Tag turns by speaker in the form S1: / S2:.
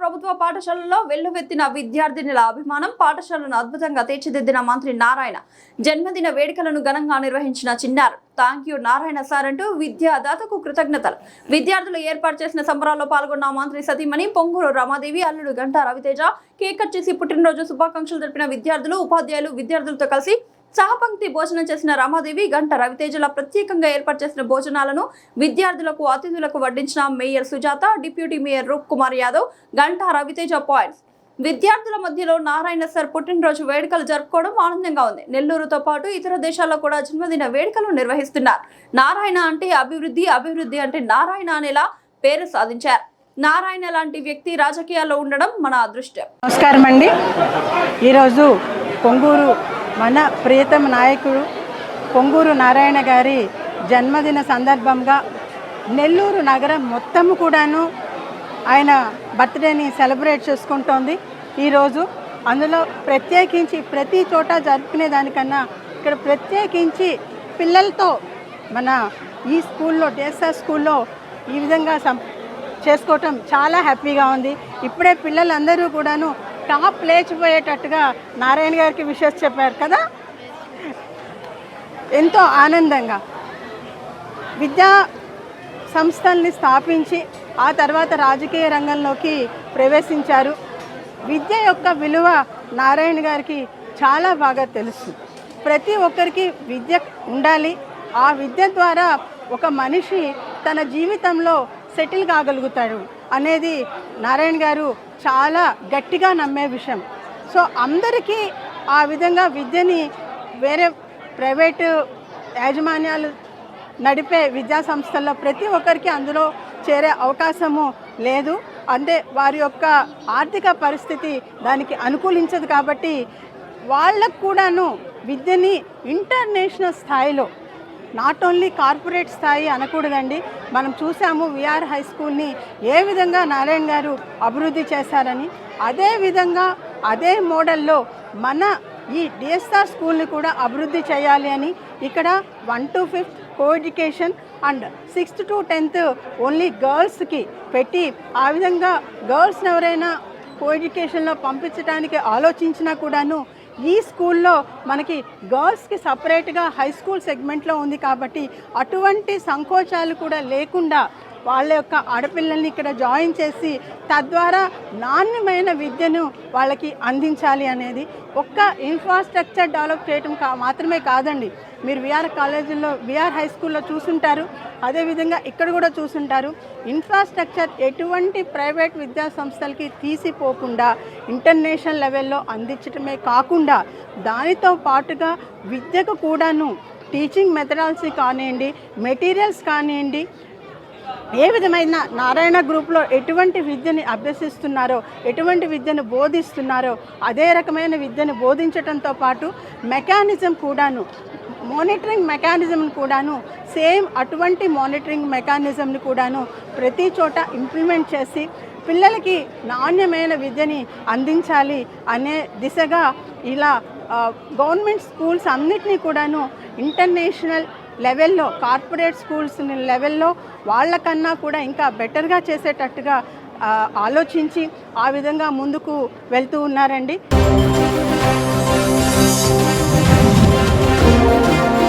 S1: ప్రభుత్వ పాఠశాలలో వెల్లువెత్తిన విద్యార్థినుల అభిమానం. పాఠశాలను అద్భుతంగా తీర్చిదిద్దిన మంత్రి నారాయణ జన్మదిన వేడుకలను ఘనంగా నిర్వహించిన చిన్నారు. థ్యాంక్ యూ నారాయణ సార్ అంటూ విద్యాదాతకు కృతజ్ఞతలు. విద్యార్థులు ఏర్పాటు చేసిన సంబరాల్లో పాల్గొన్న మంత్రి సతీమణి పొంగూరు రమాదేవి, అల్లుడు గంటా రవితేజ కేక్ కట్ చేసి పుట్టినరోజు శుభాకాంక్షలు తెలిపిన విద్యార్థులు, ఉపాధ్యాయులు విద్యార్థులతో కలిసి సహపంక్తి భోజనం చేసిన రమాదేవి, గంట రవితేజల ప్రత్యేకంగా ఏర్పాటు చేసిన భోజనాలను విద్యార్థులకు అతిథులకు వడ్డించిన మేయర్ సుజాత, డిప్యూటీ మేయర్ రూప్ కుమార్ యాదవ్, గంట రవితేజ పాయింట్స్. విద్యార్థుల మధ్యలో నారాయణ సార్ పుట్టినరోజు వేడుకలు జరుపుకోవడం ఆనందంగా ఉంది. నెల్లూరుతో పాటు ఇతర దేశాల్లో కూడా జన్మదిన వేడుకలు నిర్వహిస్తున్నారు. నారాయణ అంటే అభివృద్ధి, అభివృద్ధి అంటే నారాయణ అనేలా పేరు సాధించారు. నారాయణ లాంటి వ్యక్తి రాజకీయాల్లో ఉండడం మన అదృష్టం.
S2: నమస్కారం అండి. ఈరోజు పొంగూరు మన ప్రియతమ నాయకుడు పొంగూరు నారాయణ గారి జన్మదిన సందర్భంగా నెల్లూరు నగరం మొత్తము కూడాను ఆయన బర్త్డేని సెలబ్రేట్ చేసుకుంటోంది ఈరోజు. అందులో ప్రత్యేకించి ప్రతి చోట జరుపుకునే దానికన్నా ఇక్కడ ప్రత్యేకించి పిల్లలతో మన ఈ స్కూల్లో డిఎస్ఆర్ స్కూల్లో ఈ విధంగా చేసుకోవటం చాలా హ్యాపీగా ఉంది. ఇప్పుడే పిల్లలందరూ కూడాను టాప్ లేచిపోయేటట్టుగా నారాయణ గారికి విషెస్ చెప్పారు కదా. ఎంతో ఆనందంగా విద్యా సంస్థల్ని స్థాపించి ఆ తర్వాత రాజకీయ రంగంలోకి ప్రవేశించారు. విద్య యొక్క విలువ నారాయణ గారికి చాలా బాగా తెలుసు. ప్రతి ఒక్కరికి విద్య ఉండాలి. ఆ విద్య ద్వారా ఒక మనిషి తన జీవితంలో సెటిల్ కాగలుగుతాడు అనేది నారాయణ గారు చాలా గట్టిగా నమ్మే విషయం. సో అందరికీ ఆ విధంగా విద్యని వేరే ప్రైవేటు యాజమాన్యాలు నడిపే విద్యా సంస్థల్లో ప్రతి ఒక్కరికి అందులో చేరే అవకాశము లేదు. అంటే వారి యొక్క ఆర్థిక పరిస్థితి దానికి అనుకూలించదు. కాబట్టి వాళ్ళకు కూడాను విద్యని ఇంటర్నేషనల్ స్థాయిలో, నాట్ ఓన్లీ కార్పొరేట్ స్థాయి అనకూడదండి. మనం చూసాము విఆర్ హై స్కూల్ని ఏ విధంగా నారాయణ గారు అభివృద్ధి చేశారని. అదే విధంగా అదే మోడల్లో మన ఈ డిఎస్ఆర్ స్కూల్ని కూడా అభివృద్ధి చేయాలి అని ఇక్కడ 1 to 5th coeducation and 6th to 10th only గర్ల్స్కి పెట్టి, ఆ విధంగా గర్ల్స్ని ఎవరైనా కో ఎడ్యుకేషన్లో పంపించడానికి ఆలోచించినా కూడాను ఈ స్కూల్లో మనకి గర్ల్స్కి సపరేట్గా హై స్కూల్ సెగ్మెంట్లో ఉంది. కాబట్టి అటువంటి సంకోచాలు కూడా లేకుండా వాళ్ళ యొక్క ఆడపిల్లల్ని ఇక్కడ జాయిన్ చేసి తద్వారా నాణ్యమైన విద్యను వాళ్ళకి అందించాలి అనేది. ఒక్క ఇన్ఫ్రాస్ట్రక్చర్ డెవలప్ చేయటం మాత్రమే కాదండి. మీరు విఆర్ కాలేజీల్లో విఆర్ హై స్కూల్లో చూసుంటారు, అదేవిధంగా ఇక్కడ కూడా చూసుంటారు. ఇన్ఫ్రాస్ట్రక్చర్ ఎటువంటి ప్రైవేట్ విద్యా సంస్థలకి తీసిపోకుండా ఇంటర్నేషనల్ లెవెల్లో అందించడమే కాకుండా దానితో పాటుగా విద్యకు కూడాను టీచింగ్ మెథడాలజీ కానివ్వండి, మెటీరియల్స్ కానివ్వండి, ఏ విధమైన నారాయణ గ్రూప్లో ఎటువంటి విద్యని అభ్యసిస్తున్నారో, ఎటువంటి విద్యను బోధిస్తున్నారో అదే రకమైన విద్యను బోధించడంతో పాటు మెకానిజం కూడాను, మానిటరింగ్ మెకానిజంను కూడాను సేమ్ అటువంటి మానిటరింగ్ మెకానిజంని కూడాను ప్రతి చోట ఇంప్లిమెంట్ చేసి పిల్లలకి నాణ్యమైన విద్యని అందించాలి అనే దిశగా ఇలా గవర్నమెంట్ స్కూల్స్ అన్నిటినీ కూడాను ఇంటర్నేషనల్ లెవెల్లో, కార్పొరేట్ స్కూల్స్ లెవెల్లో వాళ్ళకన్నా కూడా ఇంకా బెటర్గా చేసేటట్టుగా ఆలోచించి ఆ విధంగా ముందుకు వెళ్తూ ఉన్నారండి.